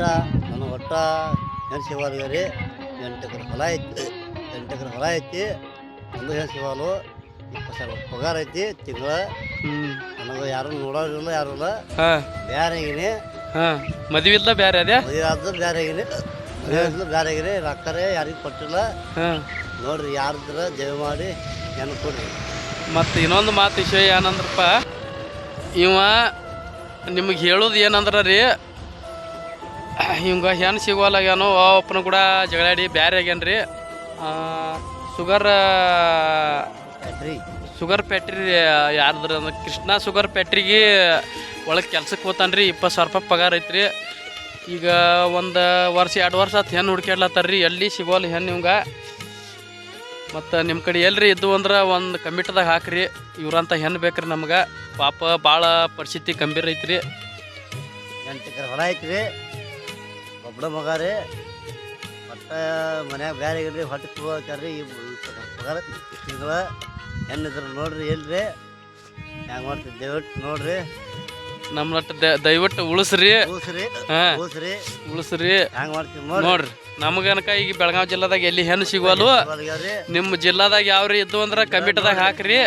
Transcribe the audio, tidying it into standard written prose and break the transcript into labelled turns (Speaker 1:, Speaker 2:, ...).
Speaker 1: ನನಗೆ ಒಟ್ಟ ಹೆಣ್ಣು ಸಿಗಲ್ಗೆ ರೀ 8 ಎಕರೆ ಹೊಲ ಐತಿ 8 ಎಕರೆ ಹೊಲ ಐತಿ ಒಂದು ಹೆಣ್ಣು ಸಿಗಲು 20,000 ಪಗಾರ ಐತಿ ತಿಂಗಳ ನನಗೆ ಯಾರು ನೋಡೋರಿಲ್ಲ ಯಾರು ಇಲ್ಲ ಬೇರೆ ಆಗಿನಿ
Speaker 2: ಮದುವೆ ಇಲ್ಲ ಬೇರೆ ಅದೇ
Speaker 1: ಮದುವೆ ಆದ್ರೆ ಬೇರೆ ಆಗಿನಿ ಮದುವೆ ಬೇರೆ ಆಗಿರಿ ರೊಕ್ಕರೇ ಯಾರಿಗೂ ಕೊಟ್ಟಿಲ್ಲ ನೋಡ್ರಿ ಯಾರಿದ್ರ ದಯ ಮಾಡಿ ಹೆಣ್ಣು ಕೊಡ್ರಿ.
Speaker 2: ಮತ್ತು ಇನ್ನೊಂದು ಮಾತು ವಿಷಯ ಏನಂದ್ರಪ್ಪ ಇವ ನಿಮಗೆ ಹೇಳೋದು ಏನಂದ್ರೆ ರೀ ಇವಂಗ ಹೆಣ್ಣು ಸಿಗೋಲಾಗ್ಯಾನು ಒಪ್ಪನ ಕೂಡ ಜಗಳಾಡಿ ಬ್ಯಾರೆ ಆಗ್ಯಾನ್ರಿ ಶುಗರ್ ಫ್ಯಾಕ್ಟ್ರಿ ಯಾರ್ದ್ರ ಅಂದ್ರೆ ಕೃಷ್ಣ ಶುಗರ್ ಫ್ಯಾಕ್ಟ್ರಿಗೆ ಒಳಗೆ ಕೆಲ್ಸಕ್ಕೆ ಹೋತಾನ್ರಿ 20,000 ರೂಪಾಯಿ ಪಗಾರ ಐತ್ರಿ. ಈಗ 1 ವರ್ಷ 2 ವರ್ಷ ಆತು ಹೆಣ್ಣು ಹುಡ್ಕ್ಯಾಡ್ಲತ್ತಾರ್ರಿ ಎಲ್ಲಿ ಸಿಗೋಲ್ಲ ಹೆಣ್ಣು ಇವಂಗ. ಮತ್ತು ನಿಮ್ಮ ಕಡೆ ಎಲ್ರಿ ಇದ್ದು ಅಂದ್ರೆ ಒಂದು ಕಮಿಟಿದಾಗ ಹಾಕ್ರಿ ಇವ್ರಂತ ಹೆಣ್ಣು ಬೇಕ್ರಿ ನಮ್ಗೆ ಪಾಪ ಭಾಳ ಪರಿಸ್ಥಿತಿ ಗಂಭೀರ ಐತ್ರಿ.
Speaker 1: 8 ಎಕರೆ ಹೊಲ ಐತ್ರಿ ಒಬ್ಬಡ ಮಗ ರೀ ಒಟ್ಟು ಮನ್ಯಾಗ ಬೇರೆ ಆಗಿಲ್ರಿ ಹೊಟ್ಟೆ ತುಂಬ್ರಿ ಪಗಾರ ತಿಂಗಳ ಹೆಣ್ಣಿದ್ರ ನೋಡ್ರಿ ಇಲ್ರಿ ಹೆಂಗೆ ಮಾಡ್ತೀವಿ ದಯವಿಟ್ಟು ನೋಡ್ರಿ
Speaker 2: ನಮ್ಮ ದಯವಿಟ್ಟು ಉಳಿಸ್ರಿ
Speaker 1: ಉಳಿಸ್ರಿ ಹೆಂಗೆ ಮಾಡ್ತೀವಿ
Speaker 2: ನೋಡ್ರಿ ನಮಗನಕ ಈಗ ಬೆಳಗಾವಿ ಜಿಲ್ಲಾದಾಗ ಎಲ್ಲಿ ಹೆಣ್ಣು ಸಿಗೋಲ್ವು ನಿಮ್ಮ ಜಿಲ್ಲಾದಾಗ ಯಾವ್ರಿ ಇದ್ದು ಅಂದ್ರೆ ಕಮಿಟಿದಾಗ ಹಾಕ್ರಿ.